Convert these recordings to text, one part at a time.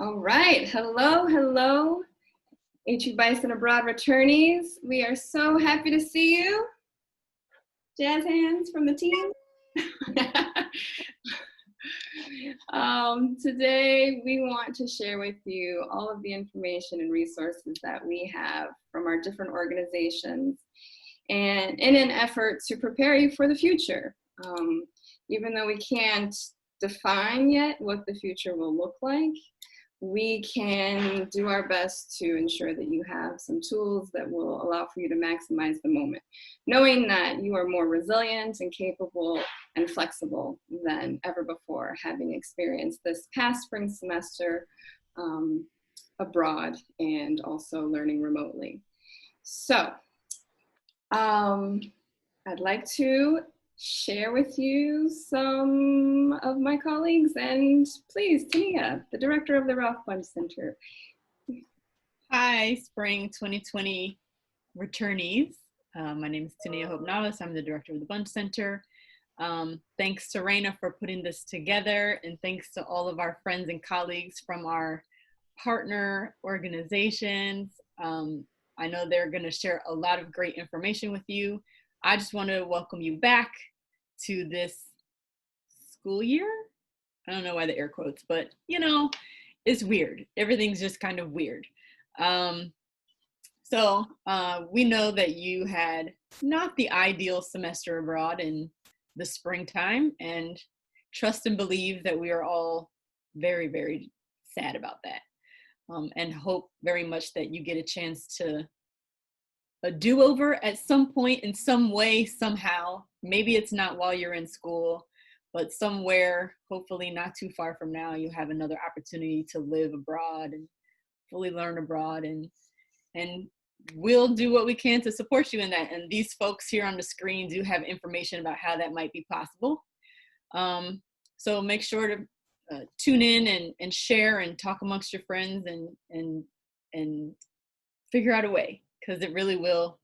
All right, hello, hello, Bison Abroad returnees. We are so happy to see you. Jazz hands from the team. Today, we want to share with you all of the information and resources that we have from our different organizations, and in an effort to prepare you for the future. Even though we can't define yet what the future will look like, we can do our best to ensure that you have some tools that will allow for you to maximize the moment, knowing that you are more resilient and capable and flexible than ever before, having experienced this past spring semester abroad and also learning remotely. So I'd like to share with you some of my colleagues, and please, Tania, the director of the Ralph Bunche Center. Hi, Spring 2020 returnees. My name is Tania Hope Navas. I'm the director of the Bunche Center. Thanks to Raina for putting this together, and thanks to all of our friends and colleagues from our partner organizations. I know they're going to share a lot of great information with you. I just want to welcome you back to this school year. I don't know why the air quotes, but you know, it's weird. Everything's just kind of weird. So we know that you had not the ideal semester abroad in the springtime, and trust and believe that we are all very, very sad about that, and hope very much that you get a chance to a do-over at some point in some way, somehow. Maybe it's not while you're in school, but somewhere, hopefully not too far from now, you have another opportunity to live abroad and fully learn abroad, and we'll do what we can to support you in that. And these folks here on the screen do have information about how that might be possible. So make sure to tune in and share and talk amongst your friends and figure out a way, because it really will.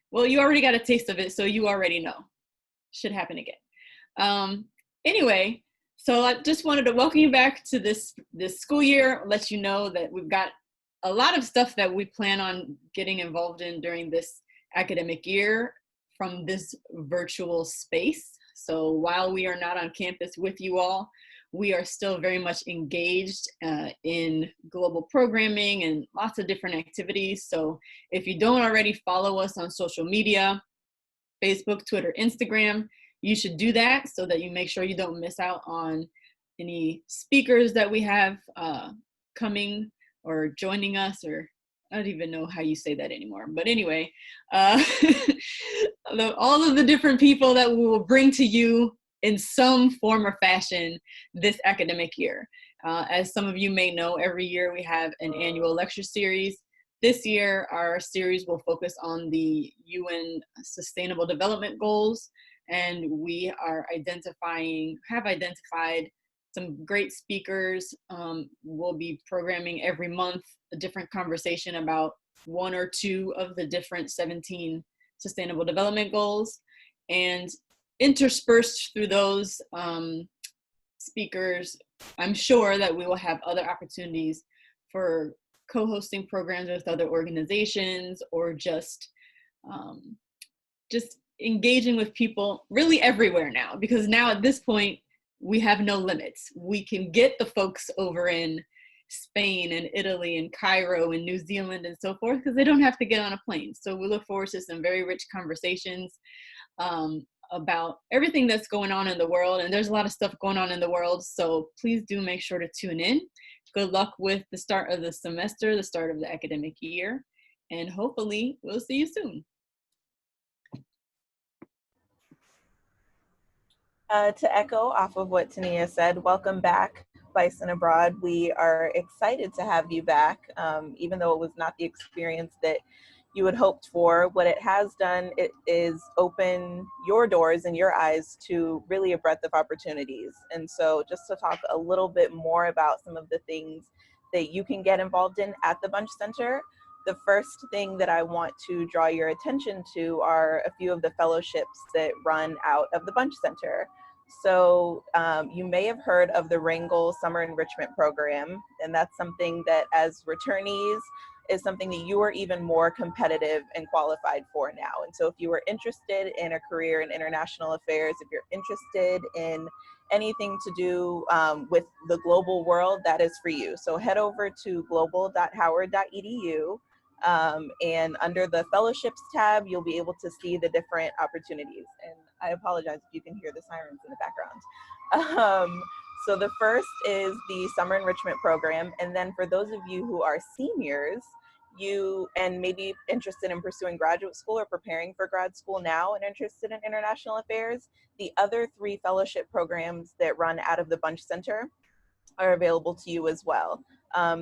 Well, you already got a taste of it, so you already know. Should happen again. Anyway, so I just wanted to welcome you back to this school year, let you know that we've got a lot of stuff that we plan on getting involved in during this academic year from this virtual space. So while we are not on campus with you all, we are still very much engaged in global programming and lots of different activities. So if you don't already follow us on social media, Facebook, Twitter, Instagram, you should do that so that you make sure you don't miss out on any speakers that we have coming or joining us, or I don't even know how you say that anymore. But anyway, all of the different people that we will bring to you in some form or fashion this academic year. As some of you may know, every year we have an annual lecture series. This year, our series will focus on the UN Sustainable Development Goals, and we are have identified some great speakers. We'll be programming every month a different conversation about one or two of the different 17 Sustainable Development Goals, and interspersed through those speakers, I'm sure that we will have other opportunities for co-hosting programs with other organizations, or just engaging with people really everywhere now, because now at this point, we have no limits. We can get the folks over in Spain and Italy and Cairo and New Zealand and so forth, because they don't have to get on a plane. So we look forward to some very rich conversations about everything that's going on in the world. And there's a lot of stuff going on in the world. So please do make sure to tune in. Good luck with the start of the semester, the start of the academic year, and hopefully we'll see you soon. To echo off of what Tania said, welcome back, Bison Abroad. We are excited to have you back, even though it was not the experience that you had hoped for. What it has done, it is open your doors and your eyes to really a breadth of opportunities. And so just to talk a little bit more about some of the things that you can get involved in at the Bunche Center, the first thing that I want to draw your attention to are a few of the fellowships that run out of the Bunche Center. So you may have heard of the Wrangle Summer Enrichment Program, and that's something that as returnees is something that you are even more competitive and qualified for now. And so if you are interested in a career in international affairs, if you're interested in anything to do with the global world, that is for you. So head over to global.howard.edu. And under the fellowships tab, you'll be able to see the different opportunities. And I apologize if you can hear the sirens in the background. So the first is the Summer Enrichment Program. And then for those of you who are seniors, and maybe interested in pursuing graduate school or preparing for grad school now and interested in international affairs, the other 3 fellowship programs that run out of the Bunche Center are available to you as well.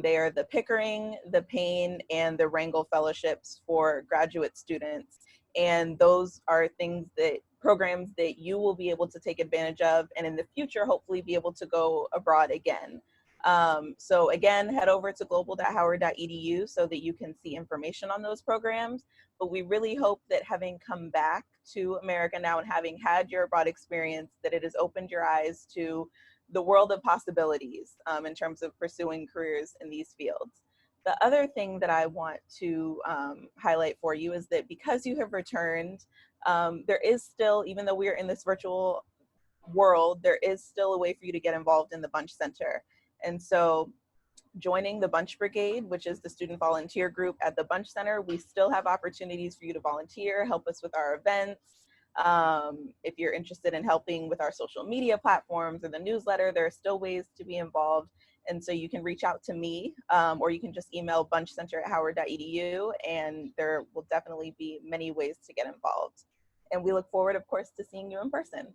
They are the Pickering, the Payne, and the Wrangle Fellowships for graduate students. And those are programs that you will be able to take advantage of, and in the future, hopefully be able to go abroad again. So again, head over to global.howard.edu so that you can see information on those programs. But we really hope that having come back to America now and having had your abroad experience, that it has opened your eyes to the world of possibilities in terms of pursuing careers in these fields. The other thing that I want to highlight for you is that because you have returned, there is still, even though we are in this virtual world, there is still a way for you to get involved in the Bunche Center. And so joining the Bunche Brigade, which is the student volunteer group at the Bunche Center, we still have opportunities for you to volunteer, help us with our events. If you're interested in helping with our social media platforms or the newsletter, there are still ways to be involved. And so you can reach out to me, or you can just email bunchecenter@howard.edu, and there will definitely be many ways to get involved. And we look forward, of course, to seeing you in person.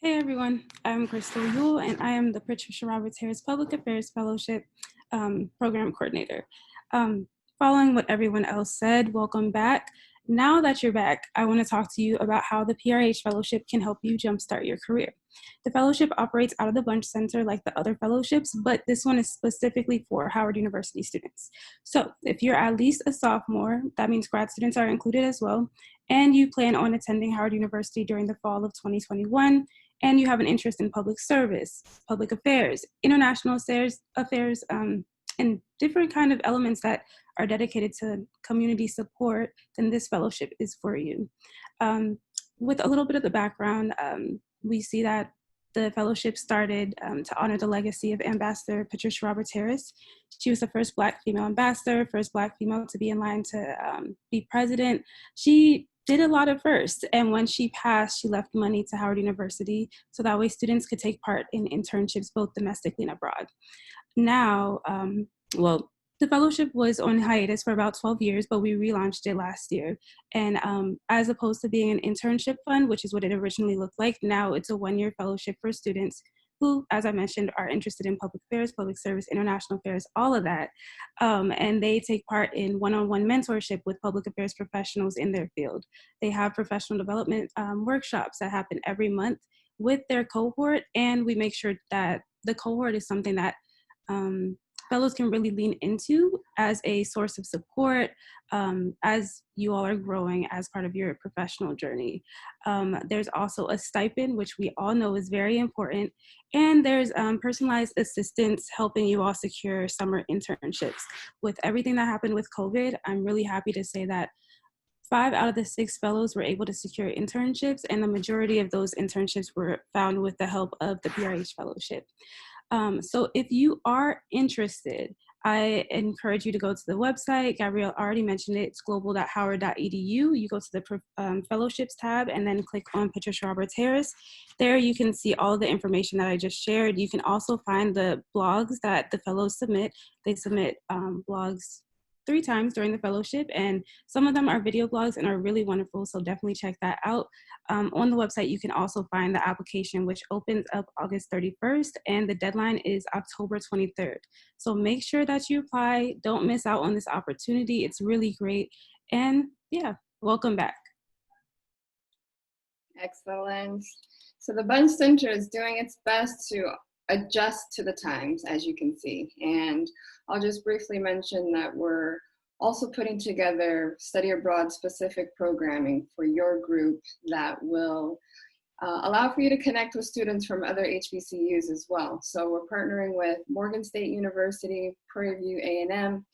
Hey everyone, I'm Crystal Yule, and I am the Patricia Roberts Harris Public Affairs Fellowship Program Coordinator. Following what everyone else said, welcome back. Now that you're back, I want to talk to you about how the PRH Fellowship can help you jumpstart your career. The fellowship operates out of the Bunche Center like the other fellowships, but this one is specifically for Howard University students. So if you're at least a sophomore, that means grad students are included as well, and you plan on attending Howard University during the fall of 2021, and you have an interest in public service, public affairs, international affairs, and different kind of elements that are dedicated to community support, then this fellowship is for you. With a little bit of the background, we see that the fellowship started to honor the legacy of Ambassador Patricia Roberts Harris. She was the first Black female ambassador, first Black female to be in line to be president. She did a lot of firsts, and when she passed, she left money to Howard University so that way students could take part in internships both domestically and abroad. Now, the fellowship was on hiatus for about 12 years, but we relaunched it last year. And as opposed to being an internship fund, which is what it originally looked like, now it's a one-year fellowship for students who, as I mentioned, are interested in public affairs, public service, international affairs, all of that. And they take part in one-on-one mentorship with public affairs professionals in their field. They have professional development workshops that happen every month with their cohort, and we make sure that the cohort is something that fellows can really lean into as a source of support as you all are growing as part of your professional journey. There's also a stipend, which we all know is very important, and there's personalized assistance helping you all secure summer internships. With everything that happened with COVID, I'm really happy to say that 5 out of the 6 fellows were able to secure internships, and the majority of those internships were found with the help of the PRH Fellowship. So if you are interested, I encourage you to go to the website. Gabrielle already mentioned it. It's global.howard.edu. You go to the fellowships tab and then click on Patricia Roberts Harris. There you can see all the information that I just shared. You can also find the blogs that the fellows submit. They submit blogs 3 times during the fellowship, and some of them are video blogs and are really wonderful, so definitely check that out. On the website, you can also find the application, which opens up August 31st, and the deadline is October 23rd. So make sure that you apply. Don't miss out on this opportunity. It's really great. And yeah, welcome back. Excellent. So the Bunche Center is doing its best to adjust to the times, as you can see. And I'll just briefly mention that we're also putting together study abroad specific programming for your group that will allow for you to connect with students from other HBCUs as well. So we're partnering with Morgan State University, Prairie View A&M,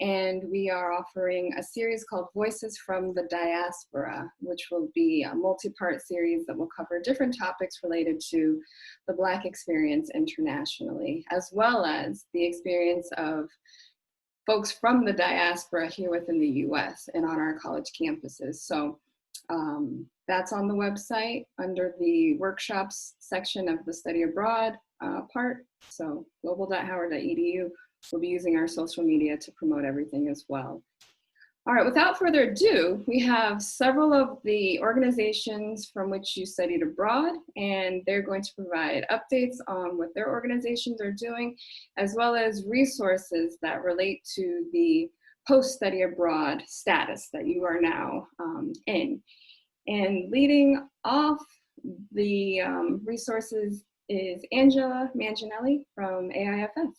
and we are offering a series called Voices from the Diaspora, which will be a multi-part series that will cover different topics related to the Black experience internationally, as well as the experience of folks from the diaspora here within the US and on our college campuses. So that's on the website under the workshops section of the study abroad part. So global.howard.edu. We'll be using our social media to promote everything as well. All right, without further ado, we have several of the organizations from which you studied abroad, and they're going to provide updates on what their organizations are doing, as well as resources that relate to the post-study abroad status that you are now in. And leading off the resources is Angela Manginelli from AIFS.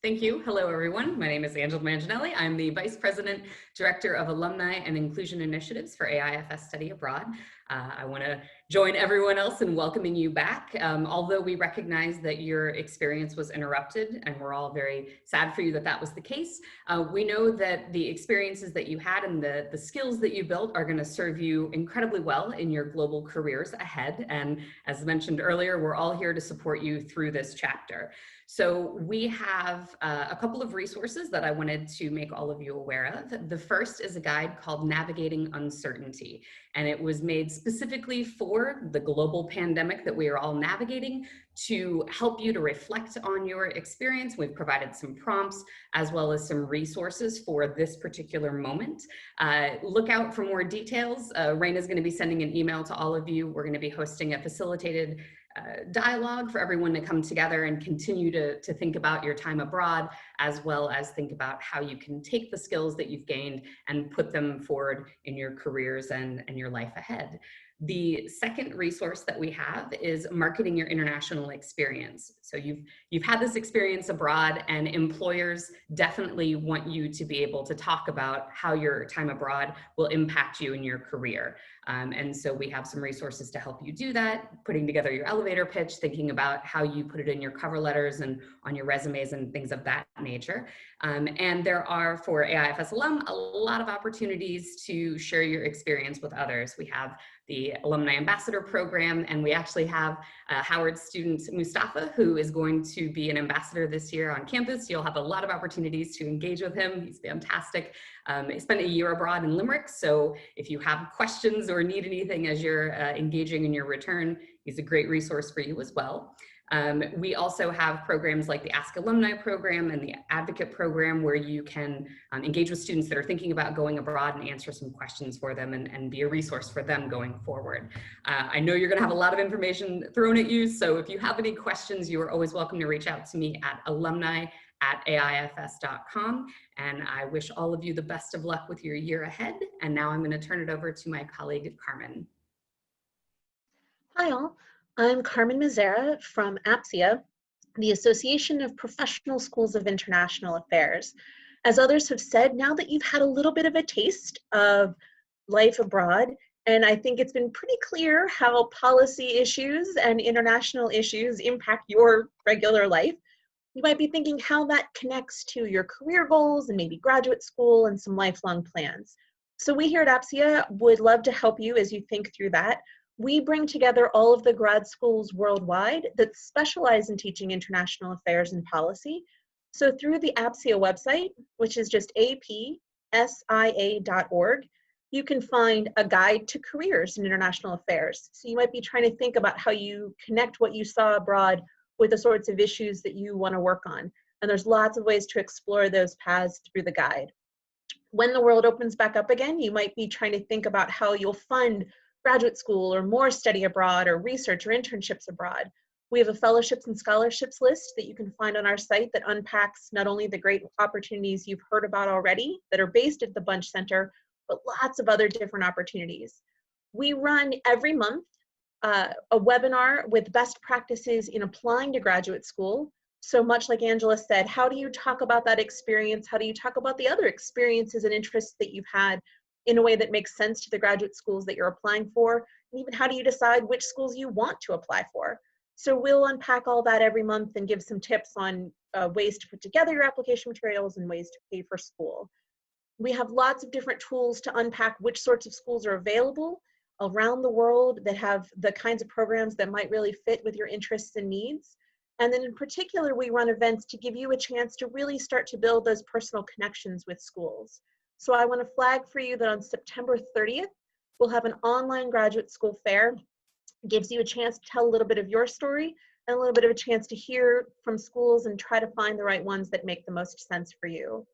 Thank you. Hello, everyone. My name is Angela Manginelli. I'm the Vice President, Director of Alumni and Inclusion Initiatives for AIFS Study Abroad. I want to join everyone else in welcoming you back. Although we recognize that your experience was interrupted, and we're all very sad for you that that was the case, we know that the experiences that you had and the skills that you built are going to serve you incredibly well in your global careers ahead. And as mentioned earlier, we're all here to support you through this chapter. So we have a couple of resources that I wanted to make all of you aware of. The first is a guide called Navigating Uncertainty, and it was made specifically for the global pandemic that we are all navigating to help you to reflect on your experience. We've provided some prompts as well as some resources for this particular moment. Look out for more details. Raina is going to be sending an email to all of you. We're going to be hosting a facilitated dialogue for everyone to come together and continue to think about your time abroad, as well as think about how you can take the skills that you've gained and put them forward in your careers and your life ahead. The second resource that we have is Marketing Your International Experience. So you've had this experience abroad, and employers definitely want you to be able to talk about how your time abroad will impact you in your career. And so we have some resources to help you do that, putting together your elevator pitch, thinking about how you put it in your cover letters and on your resumes and things of that nature. And there are, for AIFS alum, a lot of opportunities to share your experience with others. We have the Alumni Ambassador Program, and we actually have Howard student Mustafa, who is going to be an ambassador this year on campus. You'll have a lot of opportunities to engage with him. He's fantastic. He spent a year abroad in Limerick, so if you have questions or need anything as you're engaging in your return, he's a great resource for you as well. We also have programs like the Ask Alumni program and the Advocate program, where you can engage with students that are thinking about going abroad and answer some questions for them and be a resource for them going forward. I know you're going to have a lot of information thrown at you, so if you have any questions, you are always welcome to reach out to me at alumni@aifs.com. And I wish all of you the best of luck with your year ahead. And now I'm going to turn it over to my colleague, Carmen. Hi all, I'm Carmen Mazzara from APSIA, the Association of Professional Schools of International Affairs. As others have said, now that you've had a little bit of a taste of life abroad, and I think it's been pretty clear how policy issues and international issues impact your regular life, you might be thinking how that connects to your career goals and maybe graduate school and some lifelong plans. So we here at APSIA would love to help you as you think through that. We bring together all of the grad schools worldwide that specialize in teaching international affairs and policy. So through the APSIA website, which is just apsia.org, you can find a guide to careers in international affairs. So you might be trying to think about how you connect what you saw abroad with the sorts of issues that you want to work on. And there's lots of ways to explore those paths through the guide. When the world opens back up again, you might be trying to think about how you'll fund graduate school or more study abroad or research or internships abroad. We have a fellowships and scholarships list that you can find on our site that unpacks not only the great opportunities you've heard about already that are based at the Bunche Center, but lots of other different opportunities. We run every month a webinar with best practices in applying to graduate school. So much like Angela said, how do you talk about that experience? How do you talk about the other experiences and interests that you've had in a way that makes sense to the graduate schools that you're applying for? And even how do you decide which schools you want to apply for? So we'll unpack all that every month and give some tips on ways to put together your application materials and ways to pay for school. We have lots of different tools to unpack which sorts of schools are available around the world that have the kinds of programs that might really fit with your interests and needs. And then in particular, we run events to give you a chance to really start to build those personal connections with schools. So I want to flag for you that on September 30th, we'll have an online graduate school fair. It gives you a chance to tell a little bit of your story and a little bit of a chance to hear from schools and try to find the right ones that make the most sense for you.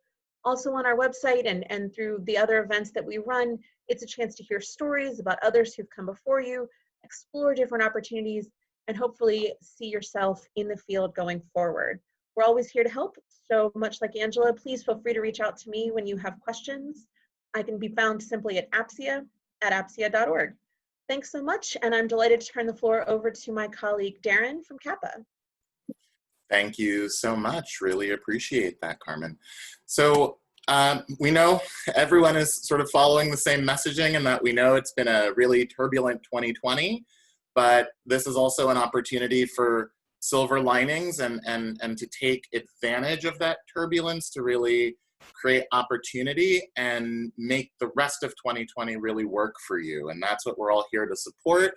Also on our website and through the other events that we run, it's a chance to hear stories about others who've come before you, explore different opportunities, and hopefully see yourself in the field going forward. We're always here to help. So much like Angela, please feel free to reach out to me when you have questions. I can be found simply at apsia@apsia.org. Thanks so much, and I'm delighted to turn the floor over to my colleague Darren from CAPA. Thank you so much. Really appreciate that, Carmen. So we know everyone is sort of following the same messaging, and that we know it's been a really turbulent 2020, but this is also an opportunity for silver linings and to take advantage of that turbulence to really create opportunity and make the rest of 2020 really work for you. And that's what we're all here to support,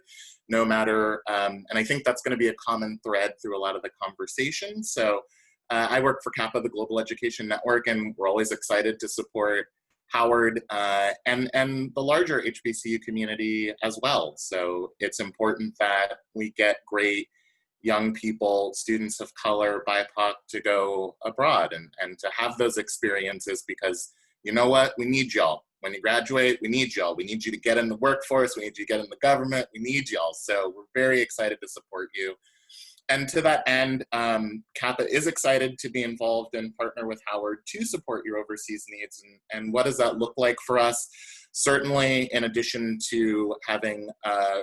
no matter, and I think that's going to be a common thread through a lot of the conversation. So I work for CAPA, the Global Education Network, and we're always excited to support Howard and the larger HBCU community as well. So it's important that we get great young people, students of color, BIPOC, to go abroad and to have those experiences, because you know what? We need y'all. When you graduate, we need y'all. We need you to get in the workforce. We need you to get in the government. We need y'all. So we're very excited to support you. And to that end, CAPA is excited to be involved and partner with Howard to support your overseas needs. And what does that look like for us? Certainly, in addition to having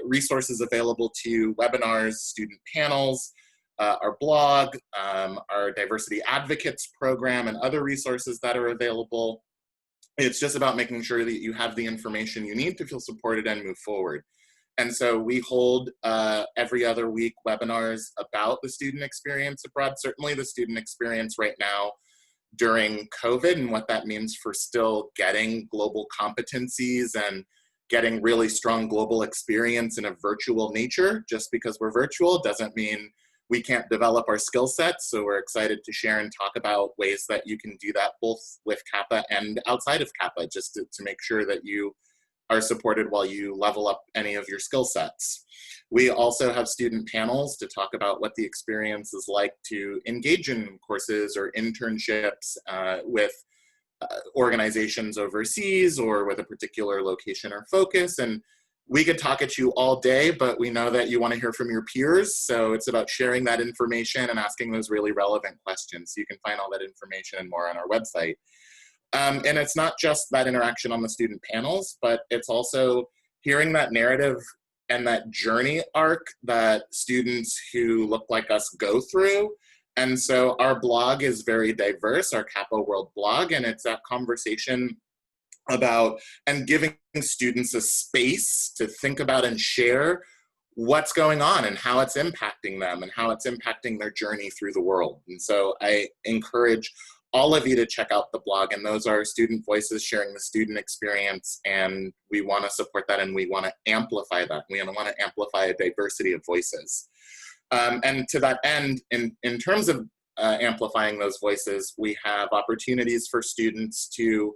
resources available to you, webinars, student panels, our blog, our Diversity Advocates program, and other resources that are available. It's just about making sure that you have the information you need to feel supported and move forward. And so we hold every other week webinars about the student experience abroad, certainly the student experience right now during COVID and what that means for still getting global competencies and getting really strong global experience in a virtual nature. Just because we're virtual doesn't mean we can't develop our skill sets. So we're excited to share and talk about ways that you can do that both with CAPA and outside of CAPA, just to make sure that you are supported while you level up any of your skill sets. We also have student panels to talk about what the experience is like to engage in courses or internships with organizations overseas or with a particular location or focus. And we could talk at you all day, but we know that you want to hear from your peers. So it's about sharing that information and asking those really relevant questions. So you can find all that information and more on our website. And it's not just that interaction on the student panels, but it's also hearing that narrative and that journey arc that students who look like us go through. And so our blog is very diverse, our CAPA World blog, and it's that conversation about and giving students a space to think about and share what's going on and how it's impacting them and how it's impacting their journey through the world. And so I encourage all of you to check out the blog, and those are student voices sharing the student experience, and we want to support that and we want to amplify that. We want to amplify a diversity of voices. And to that end, in terms of amplifying those voices, we have opportunities for students to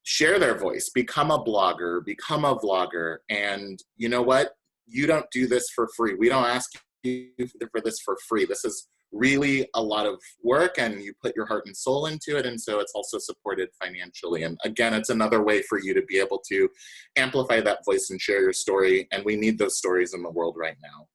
share their voice, become a blogger, become a vlogger. And you know what? You don't do this for free. We don't ask you for this for free. This is really a lot of work, and you put your heart and soul into it, and so it's also supported financially. And again, it's another way for you to be able to amplify that voice and share your story, and we need those stories in the world right now.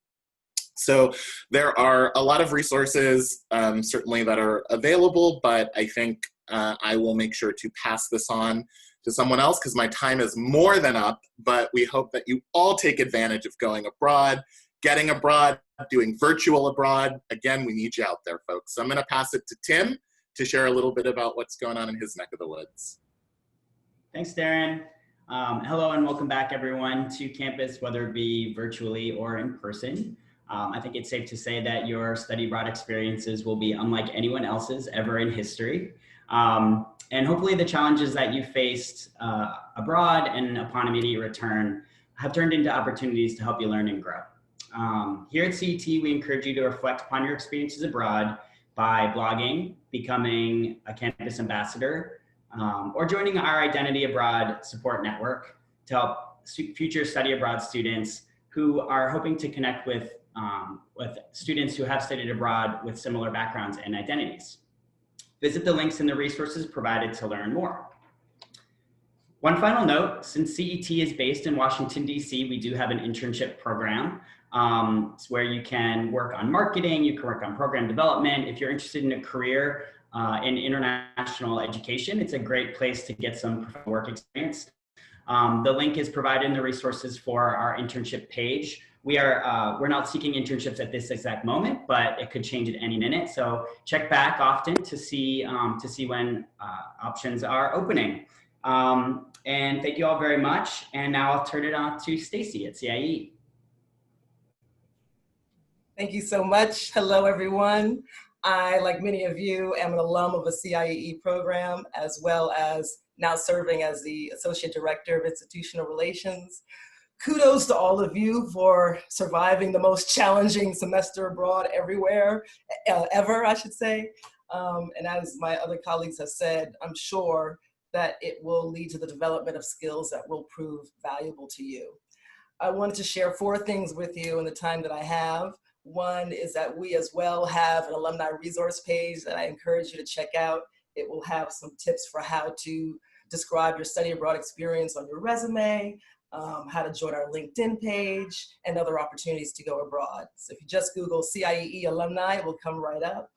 So there are a lot of resources certainly that are available, but I think I will make sure to pass this on to someone else because my time is more than up, but we hope that you all take advantage of going abroad, getting abroad, doing virtual abroad. Again, we need you out there, folks. So I'm going to pass it to Tim to share a little bit about what's going on in his neck of the woods. Thanks, Darren. Hello and welcome back, everyone, to campus, whether it be virtually or in person. I think it's safe to say that your study abroad experiences will be unlike anyone else's ever in history. And hopefully the challenges that you faced abroad and upon immediate return have turned into opportunities to help you learn and grow. Here at CET, we encourage you to reflect upon your experiences abroad by blogging, becoming a campus ambassador, or joining our Identity Abroad support network to help future study abroad students who are hoping to connect with students who have studied abroad with similar backgrounds and identities. Visit the links in the resources provided to learn more. One final note, since CET is based in Washington, DC, we do have an internship program. It's where you can work on marketing, you can work on program development. If you're interested in a career in international education, it's a great place to get some work experience. The link is provided in the resources for our internship page. We're not seeking internships at this exact moment, but it could change at any minute. So check back often to see when options are opening. And thank you all very much. And now I'll turn it on to Stacy at CIE. Thank you so much. Hello, everyone. I, like many of you, am an alum of a CIE program, as well as now serving as the Associate Director of Institutional Relations. Kudos to all of you for surviving the most challenging semester abroad ever, I should say. And as my other colleagues have said, I'm sure that it will lead to the development of skills that will prove valuable to you. I wanted to share 4 things with you in the time that I have. One is that we as well have an alumni resource page that I encourage you to check out. It will have some tips for how to describe your study abroad experience on your resume, how to join our LinkedIn page, and other opportunities to go abroad. So if you just Google CIE alumni, it will come right up.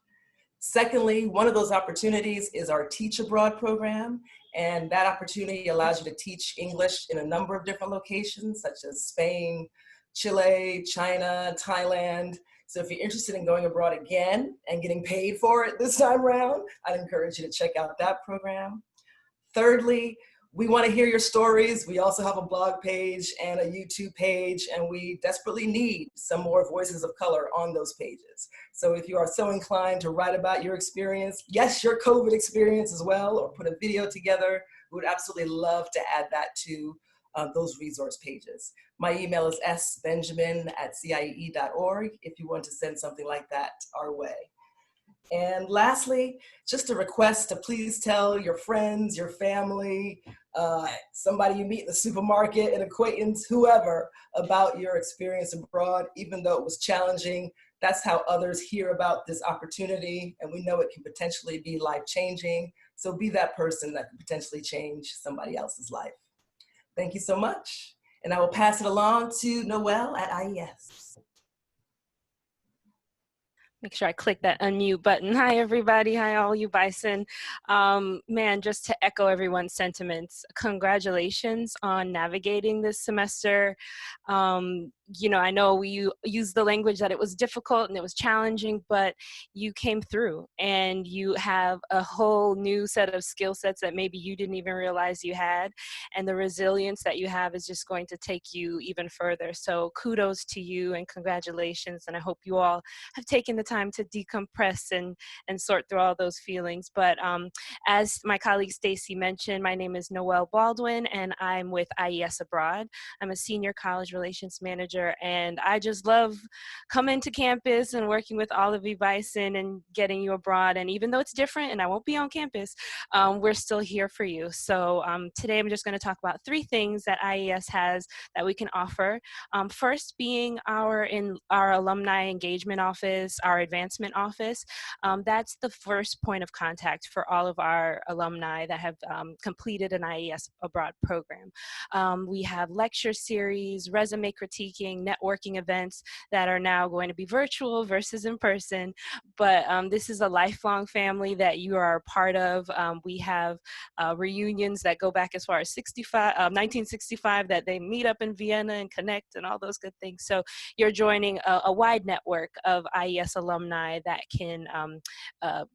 Secondly, one of those opportunities is our Teach Abroad program. And that opportunity allows you to teach English in a number of different locations, such as Spain, Chile, China, Thailand. So if you're interested in going abroad again and getting paid for it this time around, I'd encourage you to check out that program. Thirdly, we want to hear your stories. We also have a blog page and a YouTube page, and we desperately need some more voices of color on those pages. So if you are so inclined to write about your experience, yes, your COVID experience as well, or put a video together, we would absolutely love to add that to those resource pages. My email is sbenjamin@cie.org if you want to send something like that our way. And lastly, just a request to please tell your friends, your family, somebody you meet in the supermarket, an acquaintance, whoever, about your experience abroad, even though it was challenging. That's how others hear about this opportunity, and we know it can potentially be life-changing. So be that person that can potentially change somebody else's life. Thank you so much. And I will pass it along to Noelle at IES. Make sure I click that unmute button. Hi, everybody. Hi, all you Bison. Man, just to echo everyone's sentiments, congratulations on navigating this semester. You know, I know we used the language that it was difficult and it was challenging, but you came through and you have a whole new set of skill sets that maybe you didn't even realize you had. And the resilience that you have is just going to take you even further. So kudos to you and congratulations. And I hope you all have taken the time to decompress and sort through all those feelings. But as my colleague Stacy mentioned, my name is Noelle Baldwin and I'm with IES Abroad. I'm a senior college relations manager, and I just love coming to campus and working with all of you Bison and getting you abroad. And even though it's different and I won't be on campus, we're still here for you. So today I'm just going to talk about 3 things that IES has that we can offer. First being our alumni engagement office, our advancement office. That's the first point of contact for all of our alumni that have completed an IES Abroad program. We have lecture series, resume critiquing, making, networking events that are now going to be virtual versus in person. But this is a lifelong family that you are a part of. We have reunions that go back as far as 1965, that they meet up in Vienna and connect and all those good things. So you're joining a wide network of IES alumni that can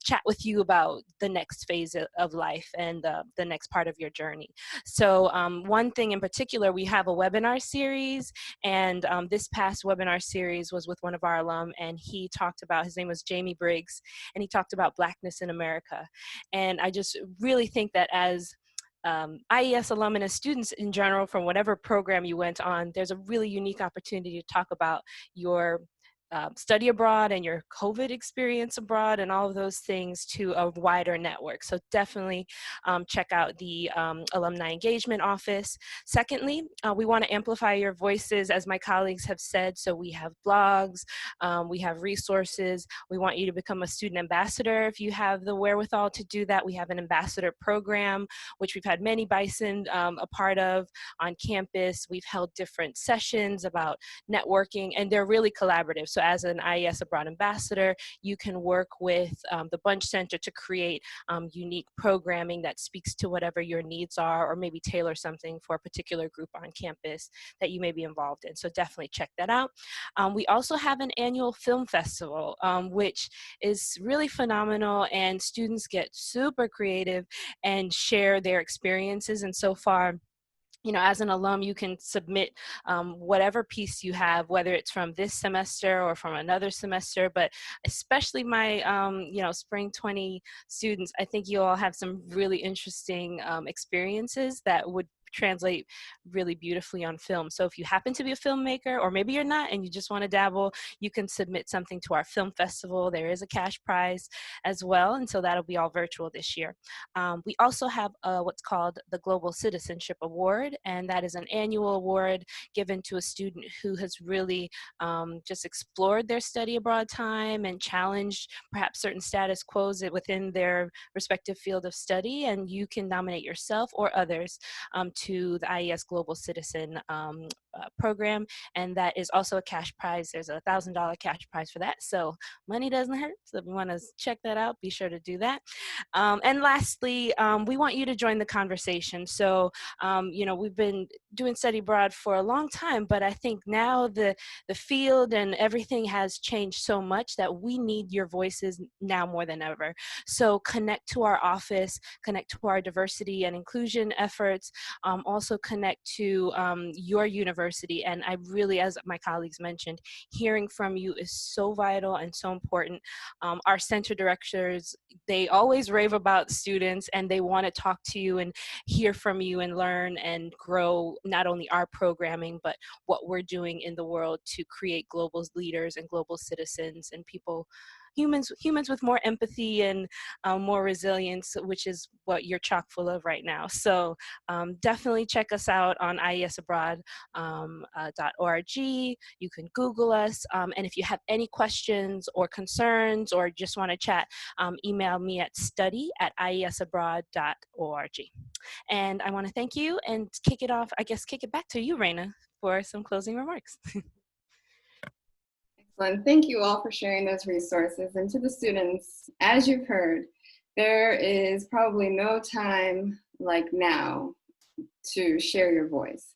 chat with you about the next phase of life and the next part of your journey. So one thing in particular, we have a webinar series, and this past webinar series was with one of our alum, and he talked about, his name was Jamie Briggs, and he talked about Blackness in America. And I just really think that as IES alum and as students in general, from whatever program you went on, there's a really unique opportunity to talk about your study abroad and your COVID experience abroad and all of those things to a wider network. So definitely check out the Alumni Engagement Office. Secondly, we want to amplify your voices, as my colleagues have said. So we have blogs, we have resources. We want you to become a student ambassador if you have the wherewithal to do that. We have an ambassador program, which we've had many Bison a part of on campus. We've held different sessions about networking, and they're really collaborative. So as an IES Abroad ambassador, you can work with the Bunche Center to create unique programming that speaks to whatever your needs are, or maybe tailor something for a particular group on campus that you may be involved in. So definitely check that out. We also have an annual film festival, which is really phenomenal, and students get super creative and share their experiences. And so far, you know, as an alum, you can submit whatever piece you have, whether it's from this semester or from another semester, but especially my, you know, spring 20 students, I think you all have some really interesting experiences that would translate really beautifully on film. So if you happen to be a filmmaker, or maybe you're not and you just want to dabble, you can submit something to our film festival. There is a cash prize as well, and so that'll be all virtual this year. We also have what's called the Global Citizenship Award, and that is an annual award given to a student who has really just explored their study abroad time and challenged perhaps certain status quos within their respective field of study, and you can nominate yourself or others to the IES Global Citizen program, and that is also a cash prize. There's a $1,000 cash prize for that, so money doesn't hurt. So if you want to check that out, be sure to do that. And lastly, we want you to join the conversation. So you know, we've been doing study abroad for a long time, but I think now the field and everything has changed so much that we need your voices now more than ever. So connect to our office, connect to our diversity and inclusion efforts, also connect to your university. And I really, as my colleagues mentioned, hearing from you is so vital and so important. Our center directors, they always rave about students, and they want to talk to you and hear from you and learn and grow not only our programming, but what we're doing in the world to create global leaders and global citizens and people, humans with more empathy and more resilience, which is what you're chock full of right now. So definitely check us out on iesabroad.org. You can Google us. And if you have any questions or concerns or just want to chat, email me at study@iesabroad.org. And I want to thank you and kick it off, I guess, kick it back to you, Raina, for some closing remarks. Excellent. Thank you all for sharing those resources. And to the students, as you've heard, there is probably no time like now to share your voice.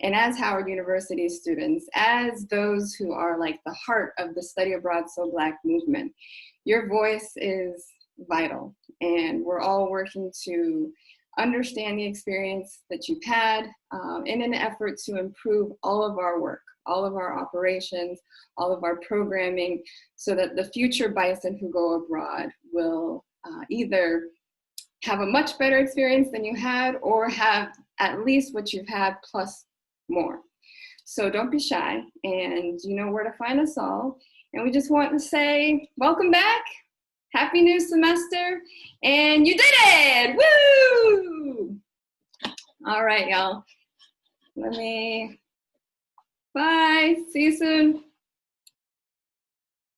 And as Howard University students, as those who are like the heart of the Study Abroad So Black movement, your voice is vital. And we're all working to understand the experience that you've had in an effort to improve all of our work, all of our operations, all of our programming, so that the future Bison who go abroad will either have a much better experience than you had, or have at least what you've had plus more. So don't be shy, and you know where to find us all. And we just want to say, welcome back, happy new semester, and you did it, woo! All right, y'all, bye, see you soon.